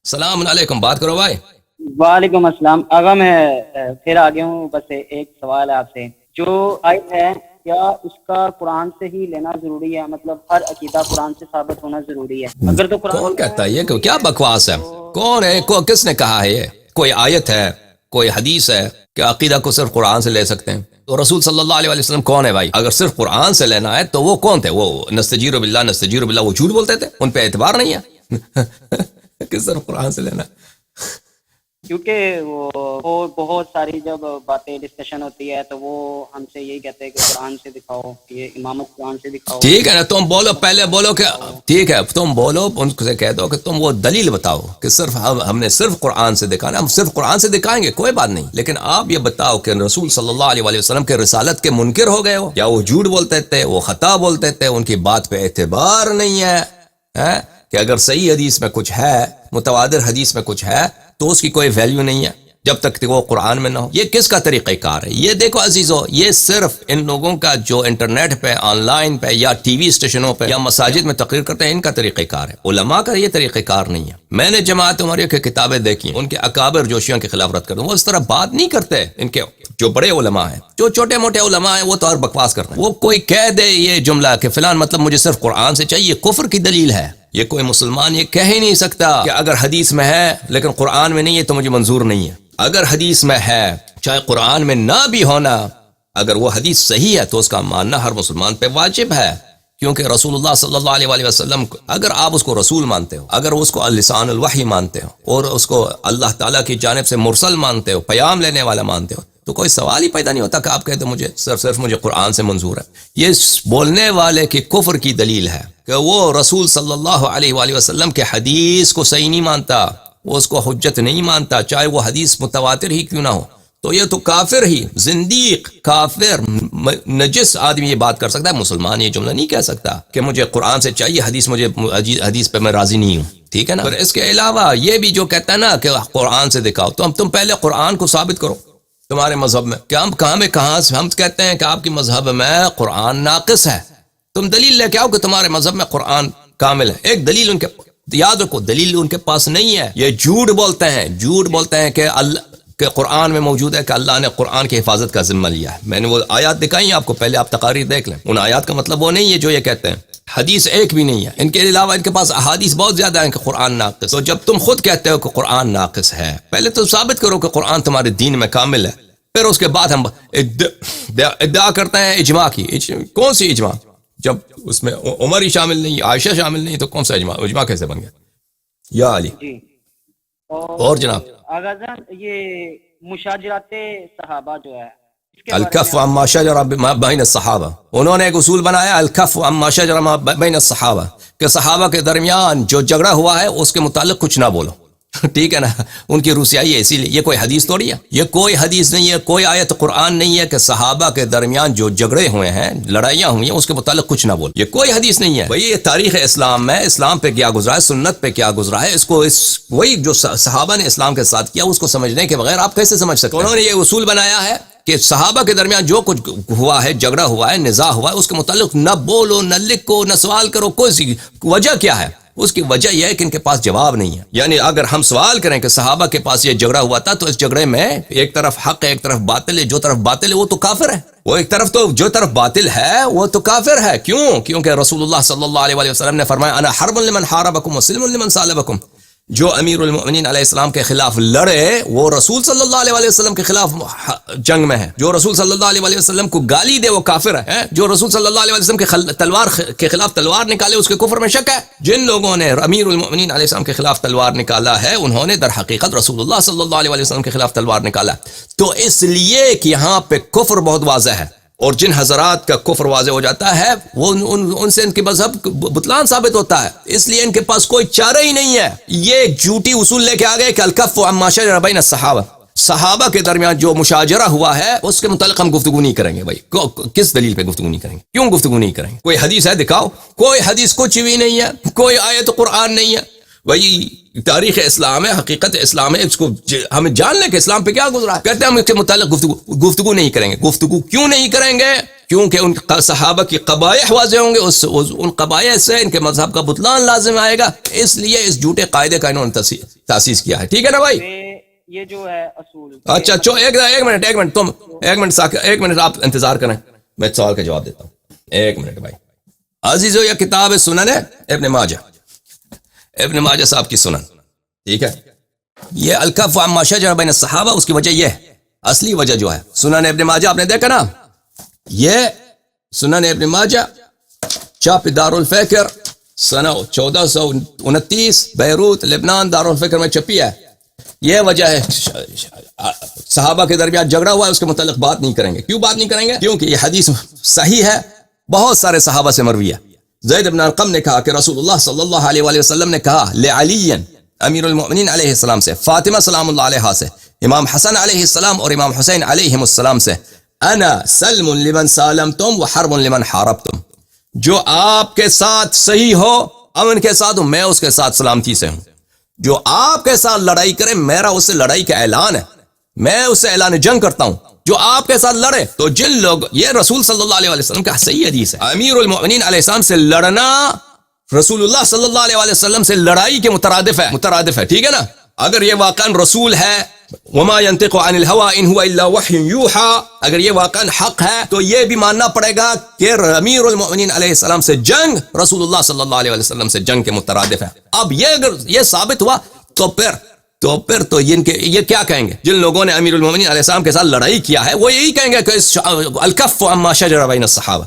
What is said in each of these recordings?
السلام علیکم، بات کرو بھائی۔ وعلیکم السلام آغا، میں پھر آگے ہوں، بس ایک سوال ہے آپ سے۔ جو آیت ہے کیا اس کا قرآن سے ہی لینا ضروری ہے؟ مطلب ہر عقیدہ قرآن سے ثابت ہونا ضروری ہے؟ اگر تو قرآن کون کہتا ہے یہ؟ کیا بکواس ہے؟ کون ہے؟ کس نے کہا ہے یہ؟ کوئی آیت ہے، کوئی حدیث ہے کہ عقیدہ کو صرف قرآن سے لے سکتے ہیں؟ تو رسول صلی اللہ علیہ وسلم کون ہے بھائی؟ اگر صرف قرآن سے لینا ہے تو وہ کون تھے؟ وہ نستجیر باللہ نستجیر باللہ، وہ جھوٹ بولتے تھے، ان پہ اعتبار نہیں ہے کہ صرف قرآن سے لینا ہے؟ کیونکہ وہ بہت ساری جب باتیں ڈسکشن ہوتی ہے تو وہ ہم سے یہی کہتے ہیں کہ قرآن سے دکھاؤ، یہ امامت قرآن سے دکھاؤ۔ ٹھیک ہے نا، تم بولو، پہلے بولو کہ ٹھیک ہے، تم بولو، ان سے کہہ دو کہ تم وہ دلیل بتاؤ کہ صرف ہم نے صرف قرآن سے دکھانا، ہم صرف قرآن سے دکھائیں گے، کوئی بات نہیں، لیکن آپ یہ بتاؤ کہ رسول صلی اللہ علیہ وسلم کے رسالت کے منکر ہو گئے ہو، یا وہ جھوٹ بولتے تھے، وہ خطا بولتے تھے، ان کی بات پہ اعتبار نہیں ہے کہ اگر صحیح حدیث میں کچھ ہے، متواتر حدیث میں کچھ ہے تو اس کی کوئی ویلیو نہیں ہے جب تک وہ قرآن میں نہ ہو۔ یہ کس کا طریقہ کار ہے؟ یہ دیکھو عزیزو، یہ صرف ان لوگوں کا جو انٹرنیٹ پہ، آن لائن پہ، یا ٹی وی اسٹیشنوں پہ، یا مساجد میں تقریر کرتے ہیں، ان کا طریقہ کار ہے، علماء کا یہ طریقہ کار نہیں ہے۔ میں نے جماعت عمریہ کی کتابیں دیکھی، ان کے اکابر جو شیعوں کے خلاف رد کرتے ہیں، وہ اس طرح بات نہیں کرتے۔ ان کے جو بڑے علماء ہیں، جو چھوٹے موٹے علماء ہیں، وہ تو اور بکواس کرتے ہیں۔ وہ کوئی کہہ دے یہ جملہ کہ فلان مطلب مجھے صرف قرآن سے چاہیے، کفر کی دلیل ہے۔ یہ کوئی مسلمان یہ کہہ ہی نہیں سکتا کہ اگر حدیث میں ہے لیکن قرآن میں نہیں ہے تو مجھے منظور نہیں ہے۔ اگر حدیث میں ہے، چاہے قرآن میں نہ بھی ہونا، اگر وہ حدیث صحیح ہے تو اس کا ماننا ہر مسلمان پہ واجب ہے، کیونکہ رسول اللہ صلی اللہ علیہ وسلم، اگر آپ اس کو رسول مانتے ہو، اگر اس کو لسان الوحی مانتے ہو، اور اس کو اللہ تعالیٰ کی جانب سے مرسل مانتے ہو، پیام لینے والا مانتے ہو، تو کوئی سوال ہی پیدا نہیں ہوتا کہ آپ کہتے مجھے صرف مجھے قرآن سے منظور ہے۔ یہ بولنے والے کی کفر کی دلیل ہے کہ وہ رسول صلی اللہ علیہ وآلہ وسلم کے حدیث کو صحیح نہیں مانتا، وہ اس کو حجت نہیں مانتا، چاہے وہ حدیث متواتر ہی کیوں نہ ہو۔ تو یہ تو کافر ہی، زندیق، کافر، نجس آدمی یہ بات کر سکتا ہے، مسلمان یہ جملہ نہیں کہہ سکتا کہ مجھے قرآن سے چاہیے، حدیث پہ میں راضی نہیں ہوں، ٹھیک ہے نا۔ اور اس کے علاوہ یہ بھی جو کہتا ہے نا کہ قرآن سے دکھاؤ، تو تم پہلے قرآن کو ثابت کرو تمہارے مذہب میں، کہ ہم کہتے ہیں کہ آپ کی مذہب میں قرآن ناقص ہے، تم دلیل لے کے آؤ کہ تمہارے مذہب میں قرآن کامل ہے۔ ایک دلیل ان کے، یاد رکھو، دلیل ان کے پاس نہیں ہے، یہ جھوٹ بولتے ہیں کہ کہ قرآن میں موجود ہے کہ اللہ نے قرآن کی حفاظت کا ذمہ لیا ہے۔ میں نے وہ آیات دکھائی آپ کو، پہلے آپ تقاریر دیکھ لیں، ان آیات کا مطلب وہ نہیں ہے جو یہ کہتے ہیں، حدیث ایک بھی نہیں ہے ان کے علاوہ، ان کے پاس احادیث بہت زیادہ ہیں کہ قرآن ناقص۔ تو جب تم خود کہتے ہو کہ قرآن ناقص ہے، پہلے تو ثابت کرو کہ قرآن تمہارے دین میں کامل ہے، پھر اس کے بعد ہم ادعا کرتے ہیں اجماع کی۔ کون سی اجماع؟ جب اس میں عمر ہی شامل نہیں، عائشہ شامل نہیں، تو کون سا اجماع کیسے بن گیا؟ یا علی جی۔ اور جناب آغا جان، یہ مشاجرات صحابہ جو ہے، اس کے بارے میں الکف عما شجر بین الصحابہ، انہوں نے ایک اصول بنایا، الکف عما شجر بین الصحابہ، کہ صحابہ کے درمیان جو جھگڑا ہوا ہے اس کے متعلق کچھ نہ بولو، ٹھیک ہے نا۔ ان کی روسیائی ہے، اسی لیے یہ کوئی حدیث توڑی ہے، یہ کوئی حدیث نہیں ہے، کوئی آیت قرآن نہیں ہے کہ صحابہ کے درمیان جو جھگڑے ہوئے ہیں، لڑائیاں ہوئی ہیں، اس کے متعلق کچھ نہ بول، یہ کوئی حدیث نہیں ہے بھئی۔ یہ تاریخ اسلام میں اسلام پہ کیا گزرا ہے، سنت پہ کیا گزرا ہے، اس کو وہی جو صحابہ نے اسلام کے ساتھ کیا، اس کو سمجھنے کے بغیر آپ کیسے سمجھ سکتے ہیں؟ انہوں نے یہ اصول بنایا ہے کہ صحابہ کے درمیان جو کچھ ہوا ہے، جھگڑا ہوا ہے، نزاع ہوا ہے، اس کے متعلق نہ بولو، نہ لکھو، نہ سوال کرو، کوئی سی وجہ کیا ہے؟ اس کی وجہ یہ ہے کہ ان کے پاس جواب نہیں ہے۔ یعنی اگر ہم سوال کریں کہ صحابہ کے پاس یہ جھگڑا ہوا تھا تو اس جھگڑے میں ایک طرف حق ہے، ایک طرف باطل ہے، جو طرف باطل ہے وہ تو کافر ہے، وہ ایک طرف تو جو طرف باطل ہے وہ تو کافر ہے۔ کیوں؟ کیونکہ رسول اللہ صلی اللہ علیہ وسلم نے فرمایا انا حرب لمن حاربکم وسلم لمن سالبکم، جو امیر المؤمنین علیہ السلام کے خلاف لڑے وہ رسول صلی اللہ علیہ وسلم کے خلاف جنگ میں ہے، جو رسول صلی اللہ علیہ وسلم کو گالی دے وہ کافر ہے، جو رسول صلی اللہ علیہ وسلم کے تلوار کے خلاف تلوار نکالے اس کے کفر میں شک ہے۔ جن لوگوں نے امیر المؤمنین علیہ السلام کے خلاف تلوار نکالا ہے انہوں نے در حقیقت رسول اللہ صلی اللہ علیہ وسلم کے خلاف تلوار نکالا، تو اس لیے کہ یہاں پہ کفر بہت واضح ہے، اور جن حضرات کا کفر واضح ہو جاتا ہے وہ ان سے ان کے مذہب بطلان ثابت ہوتا ہے، اس لیے ان کے پاس کوئی چارہ ہی نہیں ہے۔ یہ جھوٹی اصول لے کے آ گئے کہ الکف عما شجر بین الصحابہ، صحابہ کے درمیان جو مشاجرہ ہوا ہے اس کے متعلق ہم گفتگو نہیں کریں گے۔ بھائی کس دلیل پہ گفتگو نہیں کریں گے؟ کیوں گفتگو نہیں کریں گے؟ کوئی حدیث ہے دکھاؤ، کوئی حدیث کچھ بھی نہیں ہے، کوئی آیت قرآن نہیں ہے، وہی تاریخ اسلام ہے، حقیقت اسلام ہے، اس کو ہمیں جان لیں کہ اسلام پہ کیا گزرا ہے. کہتے ہیں ہم اس کے متعلق گفتگو نہیں کریں گے. گفتگو کیوں نہیں کریں گے؟ کیونکہ ان صحابہ کی قبائح واضح ہوں گے، ان قبائح سے ان کے مذہب کا بطلان لازم آئے گا. اس لیے اس جھوٹے قاعدے کا انہوں نے تاسیس کیا ہے. ٹھیک ہے نا بھائی؟ یہ جو ہے اصول. اچھا ایک منٹ آپ انتظار کریں، میں سوال کا جواب دیتا ہوں. ایک منٹ بھائی عزیزو، یہ کتاب ہے سنن ہے ابن ماجہ صاحب کی سنن. ٹھیک ہے، یہ الکف عما شجر بین الصحابہ، اس کی وجہ یہ ہے، اصلی وجہ جو ہے سنن ابن ماجہ آپ نے دیکھا نا، یہ سنن ابن ماجہ چاپ دار الفکر سنہ 1429 بیروت لبنان دار الفکر میں چھپی ہے. یہ وجہ ہے صحابہ کے درمیان جھگڑا ہوا ہے، اس کے متعلق بات نہیں کریں گے. کیوں بات نہیں کریں گے؟ کیونکہ یہ حدیث صحیح ہے، بہت سارے صحابہ سے مروی ہے. زید بن ارقم نے کہا کہ رسول اللہ صلی اللہ علیہ وآلہ وسلم نے کہا لعلی امیر المؤمنین علیہ السلام سے، فاطمہ سلام اللہ علیہا سے، امام حسن علیہ السلام اور امام حسین علیہ السلام سے، انا سلم لمن سالمتم وحرب لمن حاربتم، جو آپ کے ساتھ صحیح ہو امن کے ساتھ ہوں، میں اس کے ساتھ سلامتی سے ہوں. جو آپ کے ساتھ لڑائی کرے میرا اس سے لڑائی کا اعلان ہے، میں اس سے اعلان جنگ کرتا ہوں. جو آپ کے ساتھ لڑے تو جن لوگ، یہ رسول صلی اللہ علیہ وسلم کا صحیح حدیث ہے، امیر المؤمنین علیہ السلام سے لڑنا رسول اللہ صلی اللہ علیہ وسلم سے لڑائی کے مترادف ہے. ٹھیک ہے نا؟ اگر یہ واقعا رسول ہے، وما ينطق عن الهوى ان هو الا وحي يوحى، اگر یہ واقعا حق ہے تو یہ بھی ماننا پڑے گا کہ امیر المؤمنین علیہ السلام سے جنگ رسول اللہ صلی اللہ علیہ وسلم سے جنگ کے مترادف ہے. اب یہ اگر یہ ثابت ہوا تو پھر تو یہ کیا کہیں گے؟ جن لوگوں نے امیر المؤمنین علیہ السلام کے ساتھ لڑائی کیا ہے وہ یہی کہیں گے کہ الکف عما شجر بین الصحابہ،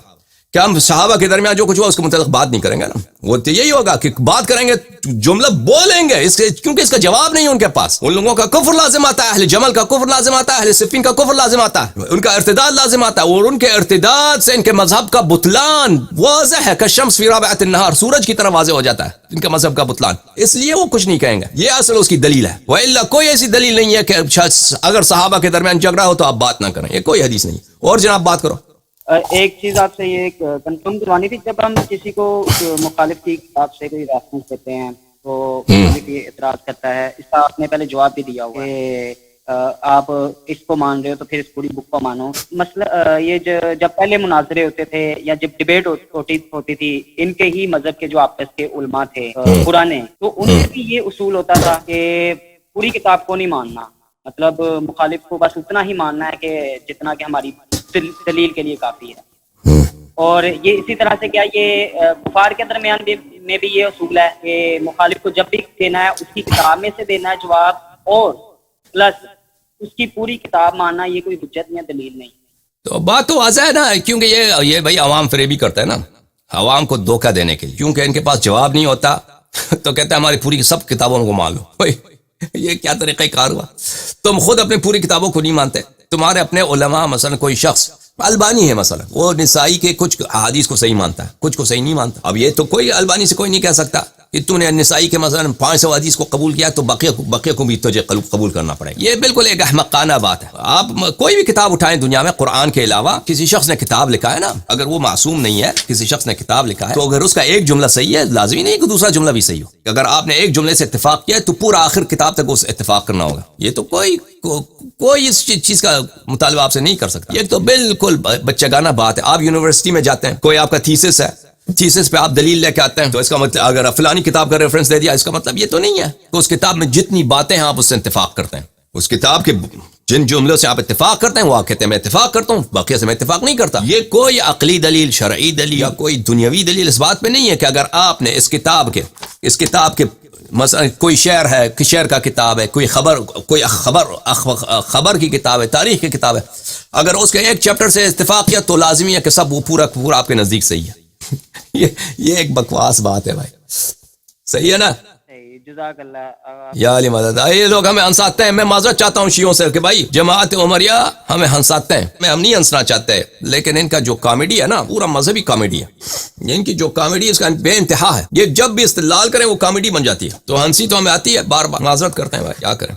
کہ ہم صحابہ کے درمیان جو کچھ ہوا اس کے متعلق بات نہیں کریں گے نا. وہ تو یہی ہوگا کہ بات کریں گے، جملہ بولیں گے کیونکہ اس کا جواب نہیں ان کے پاس. ان لوگوں کا کفر لازم آتا ہے، اہل جمل کا کفر لازم آتا ہے، اہل صفین کا کفر لازم آتا ہے، ان کا ارتداد لازم آتا ہے، اور ان کے ارتداد سے ان کے مذہب کا بطلان واضح ہے، کالشمس فی رابعۃ النہار، سورج کی طرح واضح ہو جاتا ہے ان کا مذہب کا بطلان. اس لیے وہ کچھ نہیں کہیں گے. یہ اصل اس کی دلیل ہے. والا کوئی ایسی دلیل نہیں ہے کہ اگر صحابہ کے درمیان جھگڑا ہو تو آپ بات نہ کریں، یہ کوئی حدیث نہیں. اور جناب بات کرو. ایک چیز آپ سے یہ کنفرم کروانی تھی، جب ہم کسی کو مخالف کی کتاب سے کوئی ریفرنس دیتے ہیں تو اعتراض کرتا ہے، اس کا آپ نے پہلے جواب بھی دیا ہوا کہ آپ اس کو مان رہے ہو تو پھر اس پوری بک کو مانو. مسئلہ یہ جب پہلے مناظرے ہوتے تھے یا جب ڈبیٹ ہوتی تھی ان کے ہی مذہب کے جو آپس کے علماء تھے پرانے، تو ان میں بھی یہ اصول ہوتا تھا کہ پوری کتاب کو نہیں ماننا، مطلب مخالف کو بس اتنا ہی ماننا ہے کہ جتنا کہ ہماری دلیل کے لیے کافی ہے. اور یہ اسی طرح سے کیا یہ کفار کے درمیان میں بھی یہ اصول ہے کہ مخالف کو جب بھی دینا ہے اس کی کتاب میں سے دینا ہے جواب، اور پلس اس کی پوری کتاب ماننا، یہ کوئی حجت یا دلیل نہیں. تو بات تو واضح ہے نا، کیونکہ یہ بھائی عوام فریبی کرتا ہے نا، عوام کو دھوکہ دینے کے لیے، کیونکہ ان کے پاس جواب نہیں ہوتا تو کہتا ہے ہماری پوری سب کتابوں کو مان لو. یہ کیا طریقہ کار ہوا؟ تم خود اپنی پوری کتابوں کو نہیں مانتے، تمہارے اپنے علماء مثلا کوئی شخص البانی ہے مثلا، وہ نسائی کے کچھ احادیث کو صحیح مانتا ہے، کچھ کو صحیح نہیں مانتا. اب یہ تو کوئی البانی سے کوئی نہیں کہہ سکتا کہ تو نے نسائی کے مثلا 500 حدیث کو قبول کیا تو بقیہ کو بھی تجھے قبول کرنا پڑے گا. یہ بالکل ایک احمقانہ بات ہے. آپ کوئی بھی کتاب اٹھائیں دنیا میں، قرآن کے علاوہ کسی شخص نے کتاب لکھا ہے نا، اگر وہ معصوم نہیں ہے، کسی شخص نے کتاب لکھا ہے تو اگر اس کا ایک جملہ صحیح ہے لازمی نہیں کہ دوسرا جملہ بھی صحیح ہو. اگر آپ نے ایک جملے سے اتفاق کیا ہے تو پورا آخر کتاب تک اس اتفاق کرنا ہوگا. یہ تو کوئی اس چیز کا مطالبہ آپ سے نہیں کر سکتا. یہ تو بالکل بچہ گانا بات ہے. آپ یونیورسٹی میں جاتے ہیں، کوئی آپ کا تھیسس ہے، تھیسس پہ آپ دلیل لے کے آتے ہیں، تو اس کا مطلب اگر فلانی کتاب کا ریفرنس دے دیا، اس کا مطلب یہ تو نہیں ہے کہ اس کتاب میں جتنی باتیں ہیں آپ اس سے اتفاق کرتے ہیں. اس کتاب کے جن جملوں سے آپ اتفاق کرتے ہیں وہ آپ کہتے ہیں میں اتفاق کرتا ہوں، باقی سے میں اتفاق نہیں کرتا. یہ کوئی عقلی دلیل، شرعی دلیل یا کوئی دنیاوی دلیل اس بات پہ نہیں ہے کہ اگر آپ نے اس کتاب کے مثلا کوئی شعر ہے، شعر کا کتاب ہے، کوئی خبر کی کتاب ہے، تاریخ کی کتاب ہے، اگر اس کے ایک چیپٹر سے اتفاق کیا تو لازمی ہے کہ سب وہ پورا آپ کے نزدیک صحیح ہے. یہ ایک بکواس بات ہے بھائی. صحیح ہے نا؟ جزاک اللہ. یا علی مدد. یہ لوگ ہمیں ہنساتے ہیں. میں معذرت چاہتا ہوں شیعوں سے کہ بھائی جماعت عمریہ ہمیں ہنساتے ہیں، ہم نہیں ہنسنا چاہتے، لیکن ان کا جو کامیڈی ہے نا پورا مذہبی کامیڈی ہے. ان کی جو کامیڈی ہے اس کا بے انتہا ہے. یہ جب بھی استدلال کریں وہ کامیڈی بن جاتی ہے. تو ہنسی تو ہمیں آتی ہے، بار بار معذرت کرتے ہیں بھائی، کیا کریں.